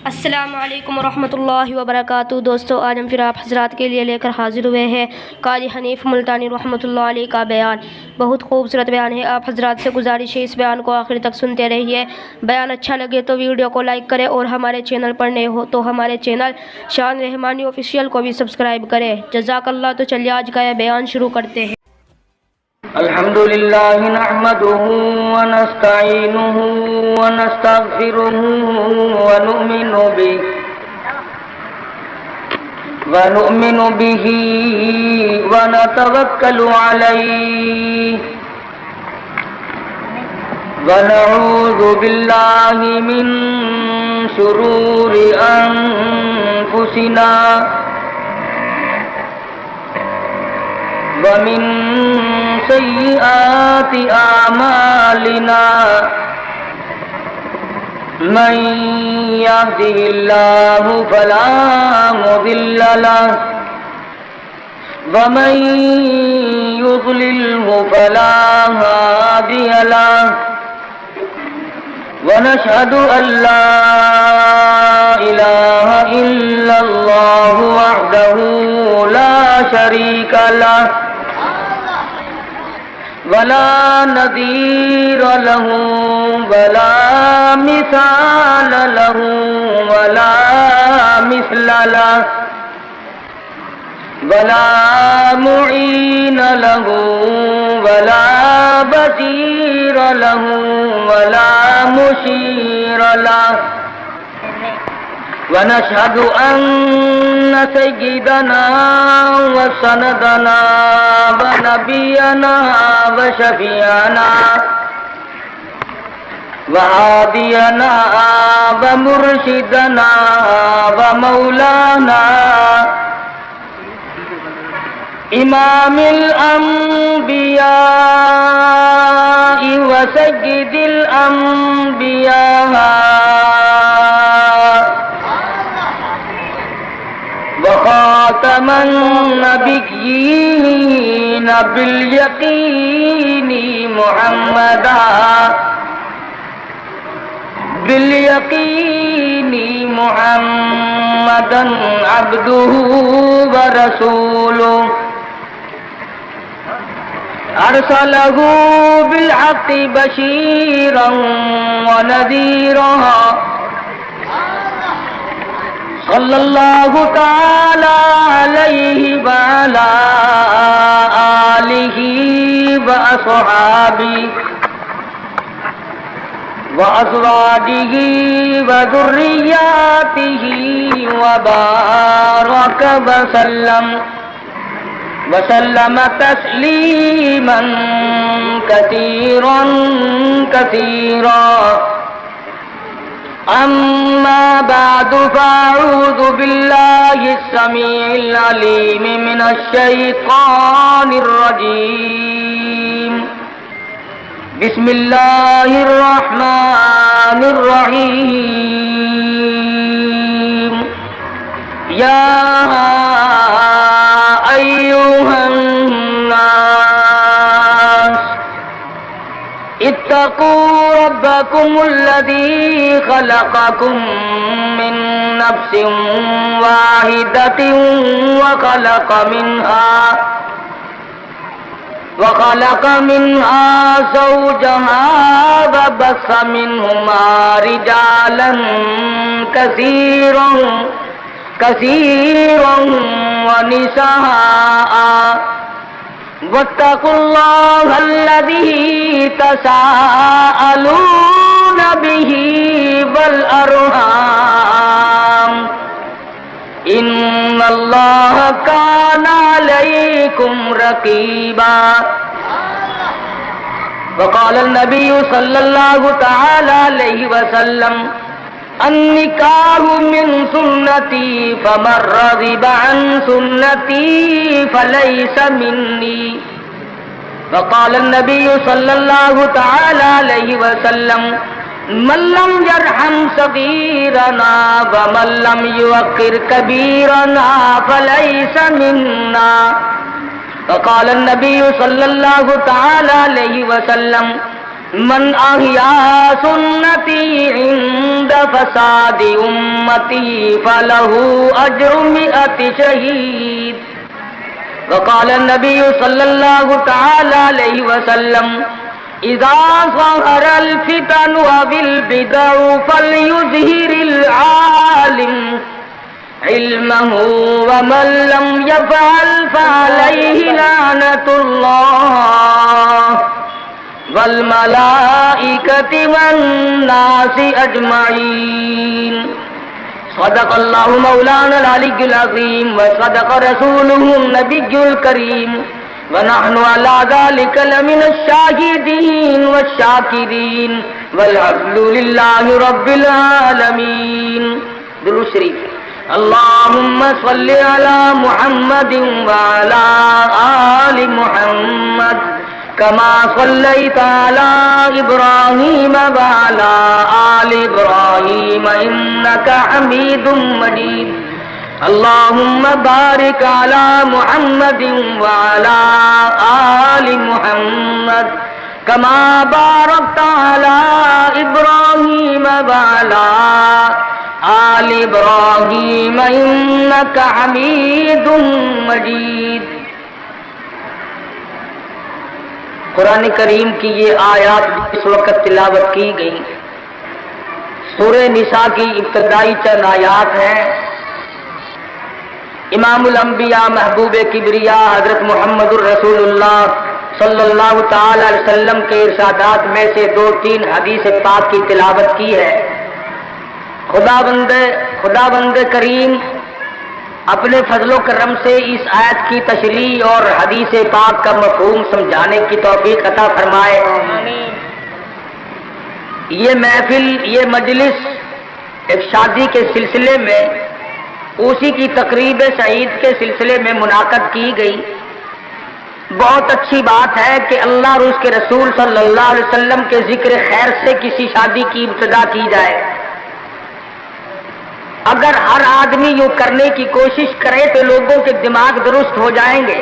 السلام علیکم ورحمۃ اللہ وبرکاتہ۔ دوستو، آج ہم پھر آپ حضرات کے لیے لے کر حاضر ہوئے ہیں قاری حنیف ملتانی رحمۃ اللہ علیہ کا بیان۔ بہت خوبصورت بیان ہے، آپ حضرات سے گزارش ہے اس بیان کو آخر تک سنتے رہیے۔ بیان اچھا لگے تو ویڈیو کو لائک کریں اور ہمارے چینل پر نئے ہو تو ہمارے چینل شان رحمانی آفیشیل کو بھی سبسکرائب کریں۔ جزاک اللہ۔ تو چلیے آج کا یہ بیان شروع کرتے ہیں۔ الحمد لله نحمده ونستعينه ونستغفره ونؤمن به ونتوكل عليه ونعوذ بالله من شرور أنفسنا ومن سيئات أعمالنا من يهده الله فلا مضل له ومن يضلله فلا هادي له ونشهد أن لا إله إلا الله وحده لا شريك له ولا نظير له ولا مثال له ولا مثل له ولا معين له ولا بصير له ولا مشير له ونشهد أن سيدنا وسندنا ونبينا وشفيعنا وهادينا ومرشدنا ومولانا إمام الأنبياء وسيد الأنبياء وخاتم النبيين باليقين محمدا عبده ورسوله أرسله بالحق بشيرا ونذيرا صلى الله تعالى عليه وعلى آله وأصحابه وأزواجه وذرياته وبارك وسلم تسليما كثيرا أما بعد فأعوذ بالله السميع العليم من الشيطان الرجيم بسم الله الرحمن الرحيم يا أيها الناس اتقوا ربكم الذي خلقكم من نفس واحدة وخلق منها زوجها وبث منهما رجالا كثيرا ونساء واتقوا الله الذي تساءلون به والأرحام إن الله كان عليكم رقيبا وقال النبي صلى الله تعالى عليه وسلم النكاح من سنتي فمن رغب عن سنتي فليس مني وقال النبي صلى الله تعالى عليه وسلم من لم يرحم صغيرنا ومن لم يوقر كبيرنا فليس منا وقال النبي صلى الله تعالى عليه وسلم من احیا سنتی عند فساد امتی فلہ اجر 100 شہید. وقال النبی صلی اللہ تعالی علیہ وسلم اذا ظهر الفتن والبدع فليظهر العالم علمه ومن لم يفعل فعليه لعنة الله والملائكة والناس أجمعين. صدق الله مولانا العلي العظيم وصدق رسوله النبي الكريم ونحن على ذلك لمن الشاهدين والشاكرين والحمد لله رب العالمين. درود شریف. اللهم صل على محمد وعلى آل محمد كما صليت على إبراهيم وعلى آل إبراهيم إنك حميد مجيد. اللهم بارك على محمد وعلى آل محمد كما باركت على إبراهيم وعلى آل إبراهيم إنك حميد مجيد. قرآن کریم کی یہ آیات اس وقت تلاوت کی گئی سورہ نساء کی ابتدائی چند آیات ہیں. امام الانبیاء محبوب کبریا حضرت محمد الرسول اللہ صلی اللہ تعالی علیہ وسلم کے ارشادات میں سے 2-3 حدیث پاک کی تلاوت کی ہے. خداوند کریم اپنے فضل و کرم سے اس آیت کی تشریح اور حدیث پاک کا مفہوم سمجھانے کی توفیق عطا فرمائے. یہ محفل، یہ مجلس ایک شادی کے سلسلے میں، اسی کی تقریب سعید کے سلسلے میں منعقد کی گئی. بہت اچھی بات ہے کہ اللہ اور اس کے رسول صلی اللہ علیہ وسلم کے ذکر خیر سے کسی شادی کی ابتدا کی جائے. اگر ہر آدمی یوں کرنے کی کوشش کرے تو لوگوں کے دماغ درست ہو جائیں گے،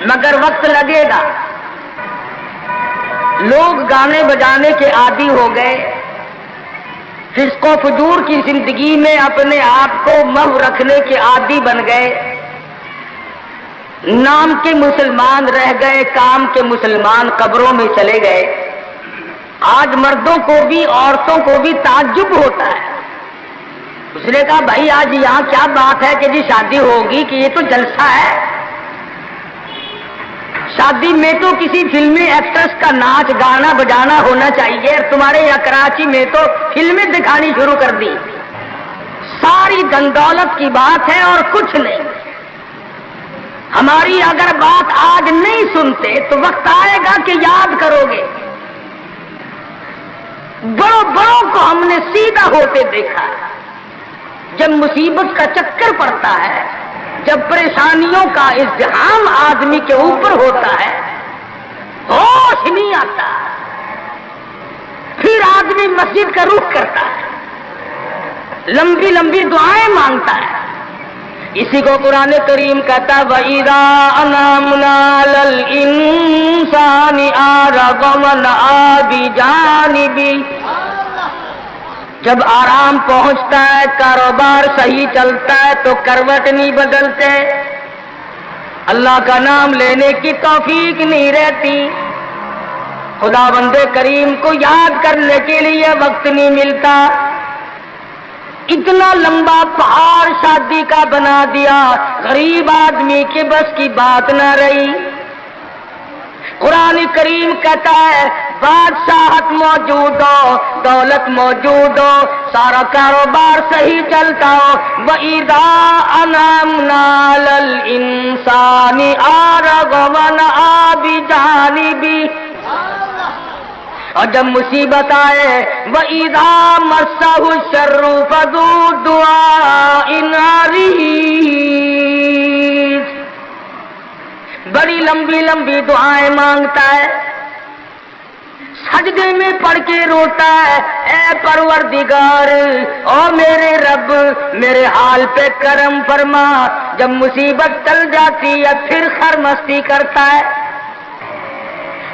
مگر وقت لگے گا. لوگ گانے بجانے کے عادی ہو گئے، فسق و فجور کی زندگی میں اپنے آپ کو محو رکھنے کے عادی بن گئے. نام کے مسلمان رہ گئے، کام کے مسلمان قبروں میں چلے گئے. آج مردوں کو بھی عورتوں کو بھی تعجب ہوتا ہے. اس نے کہا بھائی آج یہاں کیا بات ہے کہ جی شادی ہوگی کہ یہ تو جلسہ ہے. شادی میں تو کسی فلمی ایکٹرس کا ناچ گانا بجانا ہونا چاہیے. تمہارے یہاں کراچی میں تو فلمیں دکھانی شروع کر دی. ساری دن دولت کی بات ہے اور کچھ نہیں. ہماری اگر بات آج نہیں سنتے تو وقت آئے گا کہ یاد کرو گے. بڑوں کو ہم نے سیدھا ہوتے دیکھا. جب مصیبت کا چکر پڑتا ہے، جب پریشانیوں کا ازدحام آدمی کے اوپر ہوتا ہے، ہوش نہیں آتا، پھر آدمی مسجد کا رخ کرتا ہے، لمبی لمبی دعائیں مانگتا ہے. اسی کو قرآن کریم کہتا ہے وَإِذَا أَنْعَمْنَا عَلَى الْإِنسَانِ أَعْرَضَ وَنَأَىٰ بِجَانِبِهِ. جب آرام پہنچتا ہے، کاروبار صحیح چلتا ہے تو کروٹ نہیں بدلتے، اللہ کا نام لینے کی توفیق نہیں رہتی، خداوند کریم کو یاد کرنے کے لیے وقت نہیں ملتا. اتنا لمبا پہاڑ شادی کا بنا دیا، غریب آدمی کے بس کی بات نہ رہی. قرآن کریم کہتا ہے بادشاہت موجود ہو، دولت موجود ہو، سارا کاروبار صحیح چلتا ہو، وَإِذَا أَنْعَمْنَا عَلَى الْإِنسَانِ أَعْرَضَ وَنَأَىٰ بِجَانِبِهِ. اور جب مصیبت آئے وَإِذَا مَسَّهُ الشَّرُّ فَذُو دُعَاءٍ عَرِيضٍ. بڑی لمبی لمبی دعائیں مانگتا ہے، سجدے میں پڑھ کے روتا ہے اے پروردگار، او میرے رب میرے حال پہ کرم فرما. جب مصیبت ٹل جاتی ہے پھر خرمستی کرتا ہے.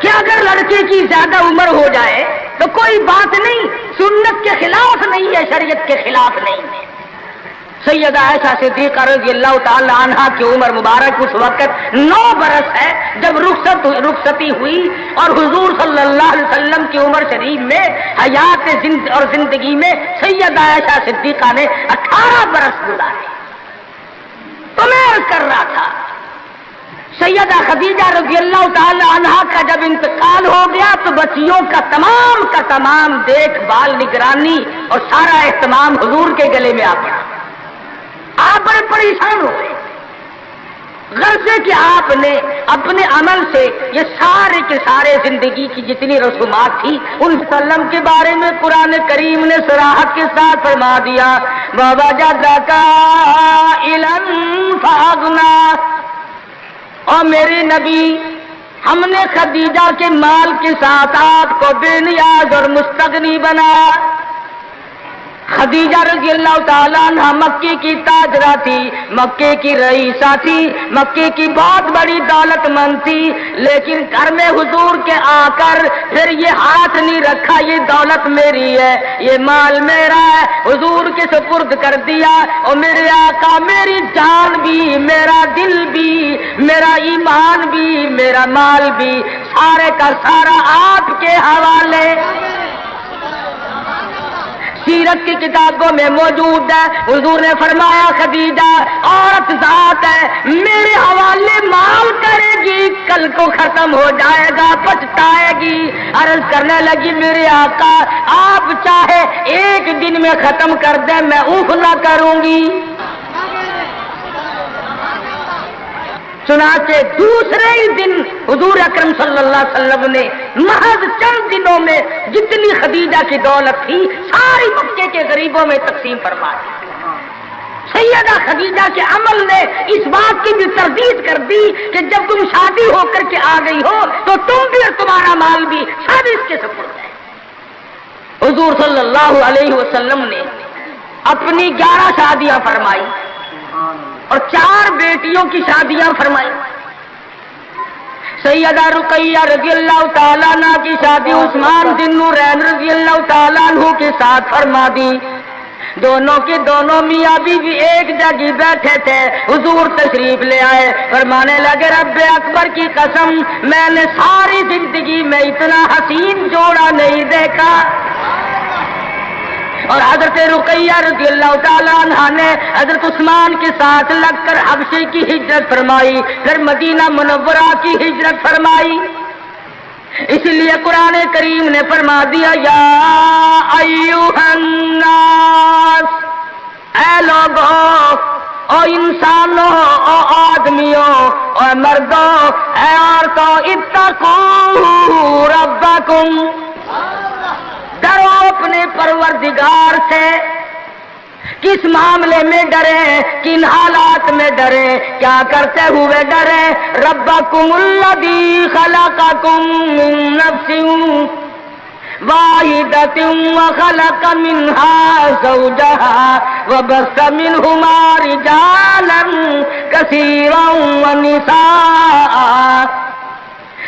کہ اگر لڑکے کی زیادہ عمر ہو جائے تو کوئی بات نہیں، سنت کے خلاف نہیں ہے، شریعت کے خلاف نہیں ہے۔ سیدہ عائشہ صدیقہ رضی اللہ تعالی عنہا کی عمر مبارک اس وقت 9 برس ہے جب رخصتی ہوئی، اور حضور صلی اللہ علیہ وسلم کی عمر شریف میں حیات اور زندگی میں سیدہ عائشہ صدیقہ نے 18 برس گزارے۔ تو میں عرض کر رہا تھا، سیدہ خدیجہ رضی اللہ تعالی عنہا کا جب انتقال ہو گیا تو بچیوں کا تمام دیکھ بھال، نگرانی اور سارا اہتمام حضور کے گلے میں آ پڑا۔ آپ بڑے پریشان ہو گئے، غرض ہے کہ آپ نے اپنے عمل سے یہ سارے کے سارے زندگی کی جتنی رسومات تھی ان وسلم کے بارے میں قرآن کریم نے صراحت کے ساتھ فرما دیا، وَوَجَدَكَ عَائِلًا فَأَغْنَىٰ۔ اور میرے نبی، ہم نے خدیجہ کے مال کے ساتھ آپ کو بے نیاز اور مستغنی بنایا۔ خدیجہ رضی اللہ تعالیٰ عنہ مکے کی تاجرہ تھی، مکے کی رئیسہ تھی، مکے کی بہت بڑی دولت مند تھی، لیکن گھر میں حضور کے آ کر پھر یہ ہاتھ نہیں رکھا، یہ دولت میری ہے، یہ مال میرا ہے، حضور کے سپرد کر دیا۔ اور میرے آقا میری جان بھی، میرا دل بھی، میرا ایمان بھی، میرا مال بھی، سارے کا سارا آپ کے حوالے۔ سیرت کی کتابوں میں موجود ہے، حضور نے فرمایا خدیجہ عورت ذات ہے، میرے حوالے مال کرے گی، کل کو ختم ہو جائے گا، پچھتائے گی۔ عرض کرنے لگی میرے آقا آپ چاہے ایک دن میں ختم کر دیں، میں اوف نہ کروں گی۔ چنانچہ دوسرے ہی دن حضور اکرم صلی اللہ علیہ وسلم نے محض چند دنوں میں جتنی خدیجہ کی دولت تھی ساری مکے کے غریبوں میں تقسیم فرما دی۔ سیدہ خدیجہ کے عمل نے اس بات کی بھی تردید کر دی کہ جب تم شادی ہو کر کے آ گئی ہو تو تم بھی اور تمہارا مال بھی سب اس کے سپرد ہے۔ حضور صلی اللہ علیہ وسلم نے اپنی 11 شادیاں فرمائی اور 4 بیٹیوں کی شادیاں فرمائی۔ سیدہ رقیہ رضی اللہ تعالیٰ عنہ کی شادی عثمان بن نورین رضی اللہ تعالیٰ عنہ کے ساتھ فرما دی۔ دونوں کے دونوں میاں بیوی ایک جگہ بیٹھے تھے، حضور تشریف لے آئے، فرمانے لگے رب اکبر کی قسم میں نے ساری زندگی میں اتنا حسین جوڑا نہیں دیکھا۔ اور حضرت رقیہ رضی اللہ تعالیٰ عنہ نے حضرت عثمان کے ساتھ لگ کر حبشے کی ہجرت فرمائی، پھر مدینہ منورہ کی ہجرت فرمائی۔ اس لیے قرآن کریم نے فرما دیا یا ایھا الناس، اے لوگوں، او انسانوں، او آدمیوں، او مردوں، اے عورتوں، اتقوا ربکم، ڈرو اپنے پروردگار سے۔ کس معاملے میں ڈرے، کن حالات میں ڈرے، کیا کرتے ہوئے ڈرے؟ ربکم الذی خلقکم من نفس واحدۃ وخلق منها زوجها وبث منهما رجالا کثیرا ونساء۔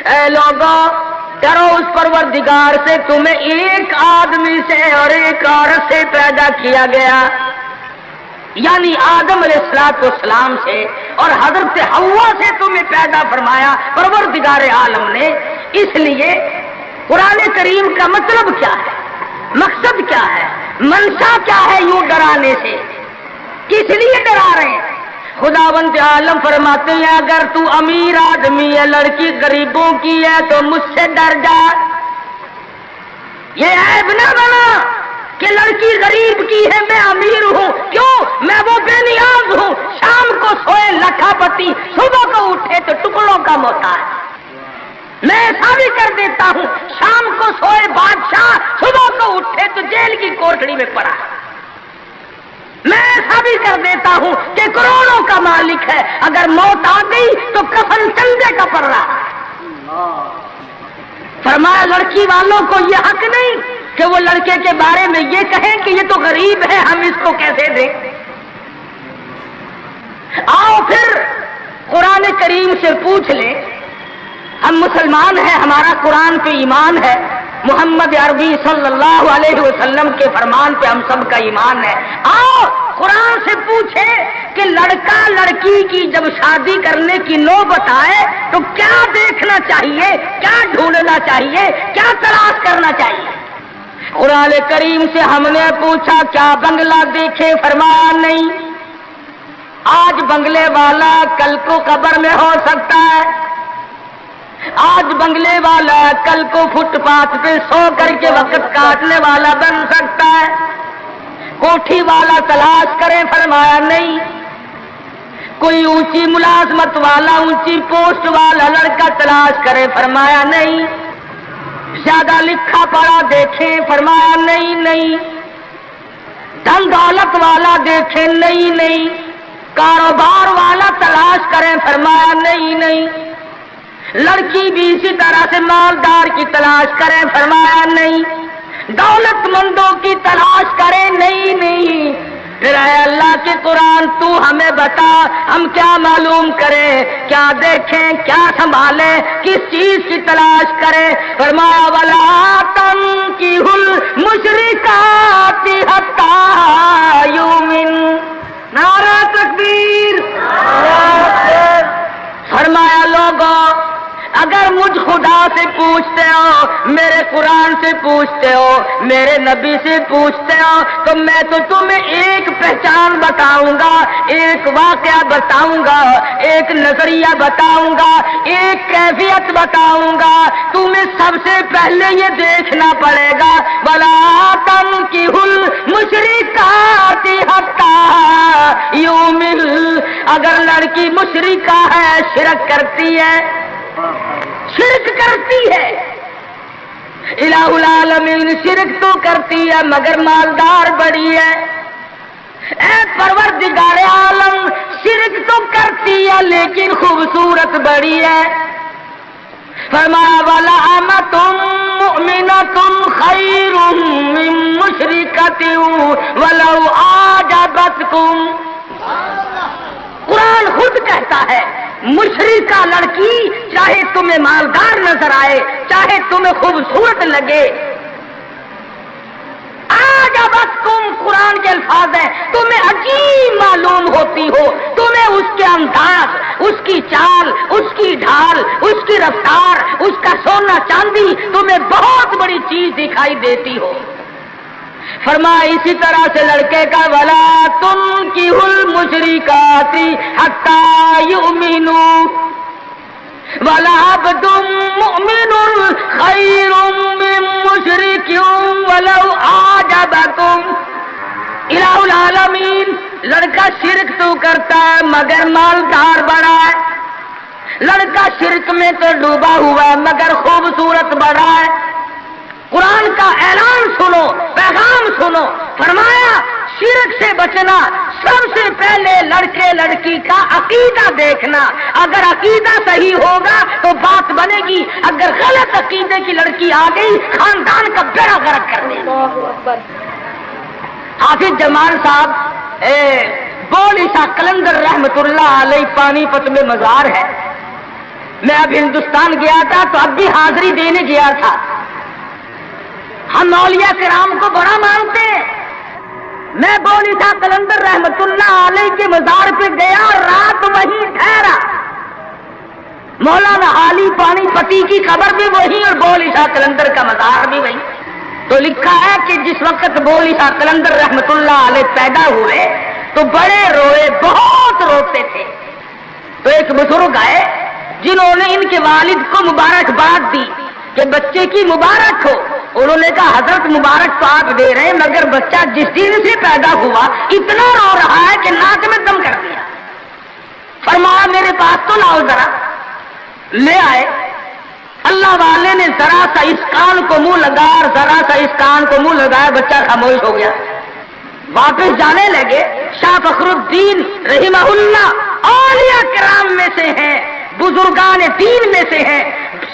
اے لوگوں، ڈرو اس پروردگار سے، تمہیں ایک آدمی سے اور ایک عورت سے پیدا کیا گیا، یعنی آدم علیہ السلام سے، اور حضرت حوا سے تمہیں پیدا فرمایا پروردگار عالم نے۔ اس لیے قرآن کریم کا مطلب کیا ہے، مقصد کیا ہے، منشا کیا ہے یوں ڈرانے سے، کس لیے ڈرا رہے ہیں؟ خداوند عالم فرماتے ہیں اگر تو امیر آدمی ہے، لڑکی غریبوں کی ہے تو مجھ سے ڈر جا۔ یہ عیب نہ بنا کہ لڑکی غریب کی ہے میں امیر ہوں، کیوں؟ میں وہ بے نیاز ہوں، شام کو سوئے لکھا پتی، صبح کو اٹھے تو ٹکڑوں کا ہوتا ہے۔ میں ایسا بھی کر دیتا ہوں، شام کو سوئے بادشاہ، صبح کو اٹھے تو جیل کی کوٹڑی میں پڑا ہے۔ میں ایسا بھی کر دیتا ہوں کہ کروڑوں کا مالک ہے، اگر موت آ گئی تو کفن چندے کا پڑ رہا ہے۔ فرمایا لڑکی والوں کو یہ حق نہیں کہ وہ لڑکے کے بارے میں یہ کہیں کہ یہ تو غریب ہے، ہم اس کو کیسے دیں۔ آؤ پھر قرآن کریم سے پوچھ لیں ہم مسلمان ہیں، ہمارا قرآن پہ ایمان ہے، محمد عربی صلی اللہ علیہ وسلم کے فرمان پہ ہم سب کا ایمان ہے۔ آؤ قرآن سے پوچھے کہ لڑکا لڑکی کی جب شادی کرنے کی نوبت آئے تو کیا دیکھنا چاہیے، کیا ڈھونڈنا چاہیے، کیا تلاش کرنا چاہیے؟ قرآن کریم سے ہم نے پوچھا کیا بنگلہ دیکھے؟ فرمایا نہیں۔ آج بنگلے والا کل کو قبر میں ہو سکتا ہے، آج بنگلے والا کل کو فٹ پاتھ پہ سو کر کے وقت کاٹنے والا بن سکتا ہے۔ کوٹھی والا تلاش کرے؟ فرمایا نہیں۔ کوئی اونچی ملازمت والا، اونچی پوسٹ والا لڑکا تلاش کرے؟ فرمایا نہیں۔ زیادہ لکھا پڑھا دیکھیں؟ فرمایا نہیں۔ دھن دولت والا دیکھیں؟ نہیں۔ کاروبار والا تلاش کریں؟ فرمایا نہیں۔ لڑکی بھی اسی طرح سے مالدار کی تلاش کریں؟ فرمایا نہیں۔ دولت مندوں کی تلاش کریں؟ نہیں۔ پھر اے اللہ کے قرآن تو ہمیں بتا، ہم کیا معلوم کریں، کیا دیکھیں، کیا سنبھالیں، کس چیز کی تلاش کریں؟ فرمایا وَلَا تَنكِحُوا الْمُشْرِكَاتِ حَتَّىٰ يُؤْمِنَ۔ نعرہ تکبیر! فرمایا لوگوں اگر مجھ خدا سے پوچھتے ہو، میرے قرآن سے پوچھتے ہو، میرے نبی سے پوچھتے ہو، تو میں تو تمہیں ایک پہچان بتاؤں گا، ایک واقعہ بتاؤں گا، ایک نظریہ بتاؤں گا، ایک کیفیت بتاؤں گا۔ تمہیں سب سے پہلے یہ دیکھنا پڑے گا وَلَا تَنكِحُوا الْمُشْرِكَاتِ حَتَّىٰ يُؤْمِنَ۔ اگر لڑکی مشرکہ ہے، شرک کرتی ہے، الہ العالمین شرک تو کرتی ہے مگر مالدار بڑی ہے۔ اے پروردگار عالم شرک تو کرتی ہے لیکن خوبصورت بڑی ہے۔ فرمایا وَلَأَمَةٌ مُؤْمِنَةٌ خَيْرٌ مِّن مُّشْرِكَةٍ وَلَوْ أَعْجَبَتْكُمْ۔ قرآن خود کہتا ہے مشرکہ لڑکی چاہے تمہیں مالدار نظر آئے، چاہے تمہیں خوبصورت لگے، آجابتکم قرآن کے الفاظ ہیں، تمہیں عجیب معلوم ہوتی ہو، تمہیں اس کے انداز، اس کی چال، اس کی ڈھال، اس کی رفتار، اس کا سونا چاندی تمہیں بہت بڑی چیز دکھائی دیتی ہو۔ فرمایا اسی طرح سے لڑکے کا وَلَا تُنكِحُوا الْمُشْرِكَاتِ حَتَّىٰ يُؤْمِنُوا وَلَعَبْدٌ مُؤْمِنٌ خَيْرٌ مِّن مُّشْرِكٍ وَلَوْ أَعْجَبَكُمْ۔ الہ العالمین لڑکا شرک تو کرتا ہے مگر مالدار بڑا ہے، لڑکا شرک میں تو ڈوبا ہوا ہے مگر خوبصورت بڑا ہے۔ قرآن کا اعلان سنو، پیغام سنو، فرمایا شرک سے بچنا، سب سے پہلے لڑکے لڑکی کا عقیدہ دیکھنا، اگر عقیدہ صحیح ہوگا تو بات بنے گی، اگر غلط عقیدے کی لڑکی آ گئی خاندان کا بیڑا غرق کر دے گی۔ حافظ جمال صاحب بولی شاہ قلندر رحمت اللہ علیہ پانی پت میں مزار ہے، میں اب ہندوستان گیا تھا تو اب بھی حاضری دینے گیا تھا۔ ہم اولیاء کرام کو بڑا مانتے ہیں، میں بولی تھا قلندر رحمت اللہ علیہ کے مزار پہ گیا اور رات وہیں ٹھہرا۔ مولانا علی پانی پتی کی قبر بھی وہی اور بولی شاہ قلندر کا مزار بھی وہی۔ تو لکھا ہے کہ جس وقت بولی شاہ قلندر رحمت اللہ علیہ پیدا ہوئے تو بڑے روئے، بہت روتے تھے۔ تو ایک بزرگ آئے جنہوں نے ان کے والد کو مبارکباد دی کہ بچے کی مبارک ہو۔ انہوں نے کہا حضرت مبارک تو آپ دے رہے ہیں مگر بچہ جس دن سے پیدا ہوا اتنا رو رہا ہے کہ ناک میں دم کر دیا۔ فرمایا میرے پاس تو لاؤ ذرا، لے آئے۔ اللہ والے نے ذرا سا اس کان کو منہ لگایا اور ذرا سا اس کان کو منہ لگایا، بچہ خاموش ہو گیا۔ واپس جانے لگے۔ شاہ فخر الدین رحمہ اللہ اولیاء کرام میں سے ہیں، بزرگان دین میں سے ہیں،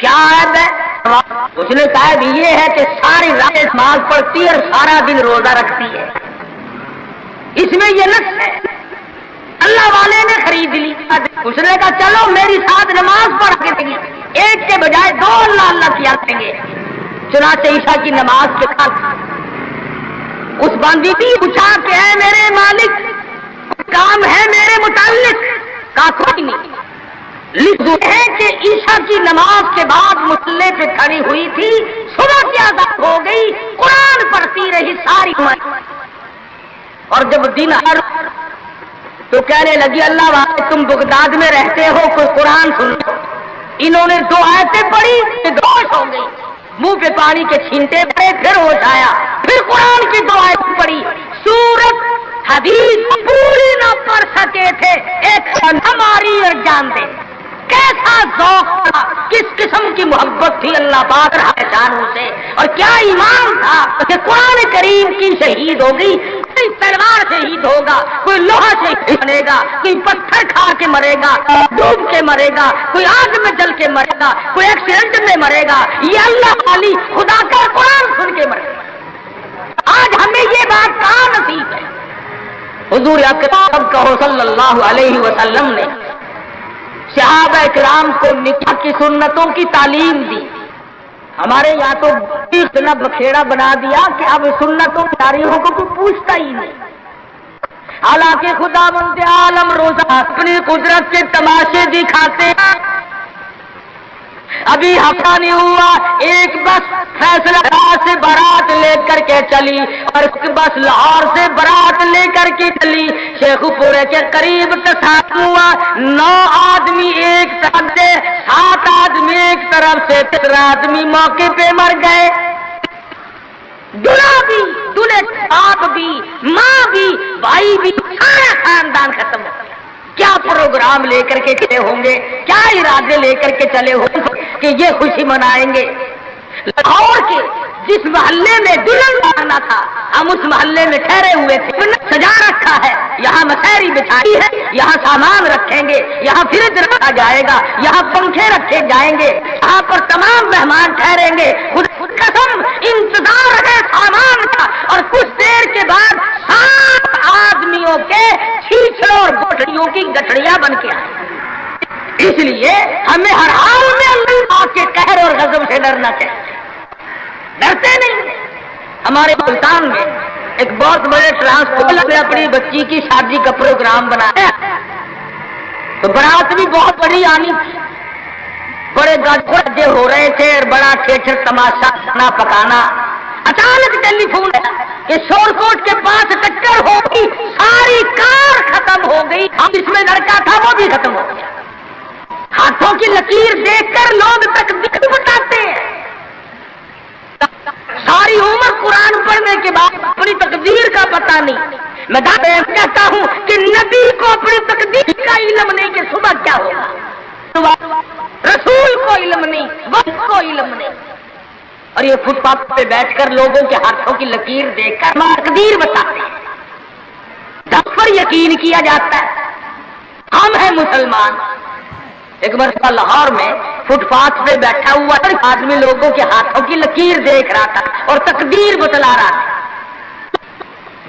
کیا عیب ہے؟ اس نے کہا یہ ہے کہ ساری رات نماز پڑھتی ہے اور سارا دن روزہ رکھتی ہے، اس میں یہ نقص ہے۔ اللہ والے نے خرید لی، اس نے کہا چلو میری ساتھ نماز پڑھ کے دیں گے، ایک کے بجائے دو اللہ اللہ کیا کریں گے۔ چنانچہ عشاء کی نماز کے بعد اس بندی بھی پوچھا کہ اے میرے مالک کام ہے میرے متعلق؟ کہا کوئی نہیں، لکھ دو ہے کہ عشاء کی نماز کے بعد مصلی پہ کھڑی ہوئی تھی، صبح کی آزاد ہو گئی، قرآن پڑھتی رہی ساری عمر، اور جب دن تو کہنے لگی اللہ والے تم بغداد میں رہتے ہو، کوئی قرآن سن لو۔ انہوں نے دو آیتیں پڑھی، ہوش ہو گئی، منہ پہ پانی کے چھینٹے پڑے، پھر ہوش آیا، پھر قرآن کی دو آیتیں پڑھی، سورت حدیث پوری نہ پڑھ سکے تھے، ایک ہماری اور جان دے۔ کیسا ذوق تھا، کس قسم کی محبت تھی اللہ پاک شانوں سے، اور کیا ایمان تھا کہ قرآن کریم کی شہید ہوگی، کوئی تلوار شہید ہوگا، کوئی لوہا شہید بنے گا، کوئی پتھر کھا کے مرے گا، ڈوب کے مرے گا، کوئی آگ میں جل کے مرے گا، کوئی ایکسیڈنٹ میں مرے گا، یہ اللہ والی خدا کا قرآن سن کے مرے گا۔ آج ہمیں یہ بات کہاں نصیب ہے؟ حضور اکرم کہو صلی اللہ علیہ وسلم نے صحابہ اکرام کو نکاح کی سنتوں کی تعلیم دی، ہمارے یہاں تو اتنا بکھیڑا بنا دیا کہ اب سنتوں تاریخوں کو کوئی پوچھتا ہی نہیں۔ حالانکہ خدا بند عالم روزہ اپنی قدرت کے تماشے دکھاتے ہیں۔ ابھی ہفتہ نہیں ہوا، ایک بس فیصلہ سے بارات لے کر کے چلی، اور بس لاہور سے بارات لے کر کے چلی، شیخو پورے کے قریب تصادم ہوا، 9 آدمی ایک طرف سے، 7 آدمی ایک طرف سے، 3 آدمی موقع پہ مر گئے، دلہا بھی، دلہے باپ بھی، ماں بھی، بھائی بھی، سارا خاندان ختم ہو گیا۔ کیا پروگرام لے کر کے چلے ہوں گے، کیا ارادے لے کر کے چلے ہوں گے کہ یہ خوشی منائیں گے؟ لاہور کے جس محلے میں دلہن آنا تھا، ہم اس محلے میں ٹھہرے ہوئے تھے، سجا رکھا ہے، یہاں مسہری بچھائی ہے، یہاں سامان رکھیں گے، یہاں فریج رکھا جائے گا، یہاں پنکھے رکھے جائیں گے، یہاں پر تمام مہمان ٹھہریں گے، خود قسم انتظار ہے سامان کا، اور کچھ دیر کے بعد 7 آدمیوں کے چھیچڑوں اور گٹھڑیوں کی گٹھڑیاں بن کے آئے۔ اس لیے ہمیں ہر حال میں اللہ کے قہر اور غضب سے ڈرنا چاہیے، ڈرتے نہیں۔ ہمارے ملتان میں ایک بہت بڑے ٹرانسپورٹ نے اپنی بچی کی شادی کا پروگرام بنایا، تو برات بھی بہت بڑی آنی تھی، بڑے گاجے ہو رہے تھے، اور بڑا ٹھیٹر تماشا کھانا پکانا۔ اچانک ٹیلی فون ہے کہ شور کوٹ کے پاس ٹکر ہو گئی، ساری کار ختم ہو گئی، اب اس میں لڑکا تھا وہ بھی ختم ہو گیا۔ ہاتھوں کی لکیر دیکھ کر لوگ تقدیر بتاتے ہیں، ساری عمر قرآن پڑھنے کے بعد اپنی تقدیر کا پتہ نہیں۔ میں کہتا ہوں کہ نبی کو اپنی تقدیر کا علم نہیں کہ صبح کیا ہوگا، رسول کو علم نہیں، وقت کو علم نہیں، اور یہ فٹ پاتھ پہ بیٹھ کر لوگوں کے ہاتھوں کی لکیر دیکھ کر تقدیر بتاتے ہیں، دس پر یقین کیا جاتا ہے۔ ہم ہیں مسلمان۔ ایک مرتبہ لاہور میں فٹ پاتھ پہ بیٹھا ہوا آدمی لوگوں کے ہاتھوں کی لکیر دیکھ رہا تھا اور تقدیر بتلا رہا تھا۔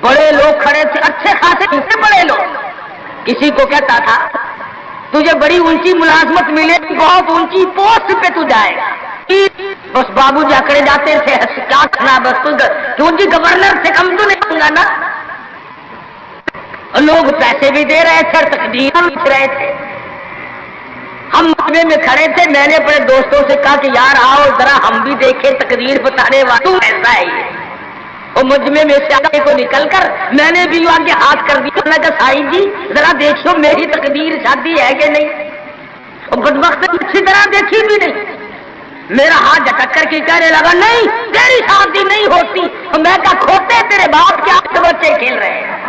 بڑے لوگ کھڑے تھے، اچھے خاصے بڑے لوگ، کسی کو کہتا تھا تجھے بڑی اونچی ملازمت ملے، بہت اونچی پوسٹ پہ تو جائے گا، بس بابو جی اکڑے جاتے تھے، کیا کرنا بس کیوں جی گورنر سے کم تو نہیں ہوں گا نا۔ لوگ پیسے بھی دے رہے تھے اور تقدیر لکھ رہے تھے۔ ہم مجمع میں کھڑے تھے، میں نے اپنے دوستوں سے کہا کہ یار آؤ ذرا ہم بھی دیکھیں تقدیر بتانے والا ایسا ہے یہ۔ اور مجمع میں سے آگے کو نکل کر میں نے بھی آگے ہاتھ کر دیا، میں کہا سائی جی ذرا دیکھو میری تقدیر شادی ہے کہ نہیں۔ اور بدبخت نے اچھی طرح دیکھی بھی نہیں، میرا ہاتھ جھٹک کر کے کہنے لگا نہیں تیری شادی نہیں ہوتی۔ اور میں کہا کھوتے تیرے باپ کے آٹھ بچے کھیل رہے ہیں،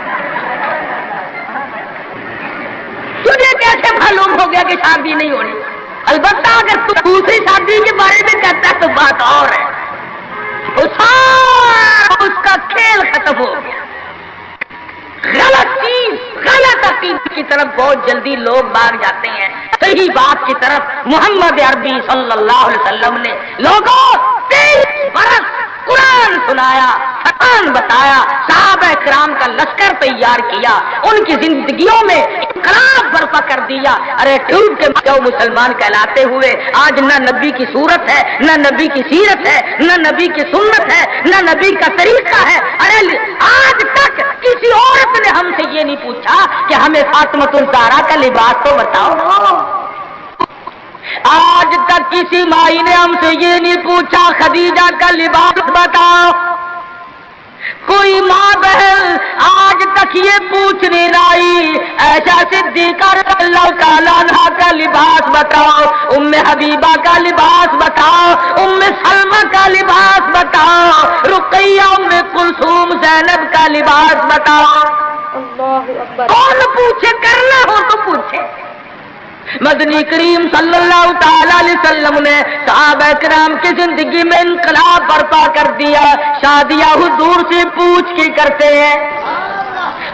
تجھے کیسے معلوم ہو گیا کہ شادی نہیں ہونی؟ البتہ اگر تو دوسری شادی کے بارے میں کہتا ہے تو بات اور ہے، اس کا کھیل ختم ہو گیا۔ غلط چیز غلط عقیدے کی طرف بہت جلدی لوگ بھاگ جاتے ہیں۔ تو صحیح بات کی طرف محمد عربی صلی اللہ علیہ وسلم نے لوگوں 23 برس قرآن سنایا، فرمان بتایا، صحابہ کرام کا لشکر تیار کیا، ان کی زندگیوں میں انقلاب برپا کر دیا۔ ارے ٹھیک کے جو مسلمان کہلاتے ہوئے آج نہ نبی کی صورت ہے، نہ نبی کی سیرت ہے، نہ نبی کی سنت ہے، نہ نبی کا طریقہ ہے۔ ارے آج تک کسی عورت نے ہم سے یہ نہیں پوچھا کہ ہمیں فاطمۃ الزہرا کا لباس تو بتاؤ۔ آج تک کسی مائی نے ہم سے یہ نہیں پوچھا خدیجہ کا لباس بتاؤ۔ کوئی ماں بہن آج تک یہ پوچھ نہیں رہی ایسا صدیقہ رضی اللہ تعالیٰ عنہا کا لباس بتاؤ، ام حبیبہ کا لباس بتاؤ، ام سلمہ کا لباس بتاؤ، رقیہ، ام کلثوم، زینب کا لباس بتاؤ۔ اللہ اکبر۔ کون پوچھے؟ کرنا ہو تو پوچھے۔ مدنی کریم صلی اللہ تعالی علیہ وسلم نے صحابہ کرام کی زندگی میں انقلاب برپا کر دیا۔ شادیاں حضور سے پوچھ کے کرتے ہیں۔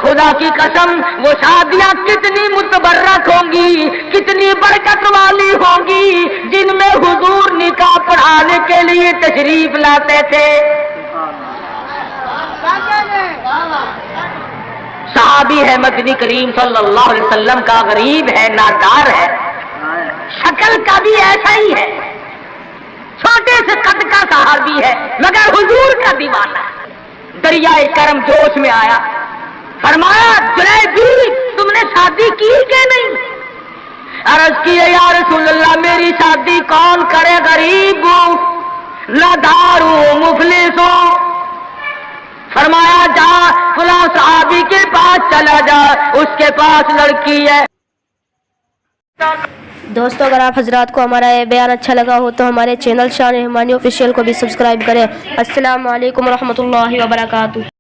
خدا کی قسم وہ شادیاں کتنی متبرک ہوں گی، کتنی برکت والی ہوں گی جن میں حضور نکاح پڑھانے کے لیے تشریف لاتے تھے۔ صحابی ہے مدنی کریم صلی اللہ علیہ وسلم کا، غریب ہے، نادار ہے، شکل کا بھی ایسا ہی ہے، چھوٹے سے قد کا صحابی ہے مگر حضور کا دیوانہ ہے۔ دریائے کرم جوش میں آیا، فرمایا جلیبی تم نے شادی کی کہ نہیں؟ عرض کی یا رسول اللہ میری شادی کون کرے، غریب ہوں، نادار ہوں، مفلس ہوں۔ فرمایا جا فلاں صحابی کے پاس چلا جا، اس کے پاس لڑکی ہے۔ دوستو اگر آپ حضرات کو ہمارا یہ بیان اچھا لگا ہو تو ہمارے چینل شان رحمانی آفیشیل کو بھی سبسکرائب کریں۔ السلام علیکم ورحمۃ اللہ وبرکاتہ۔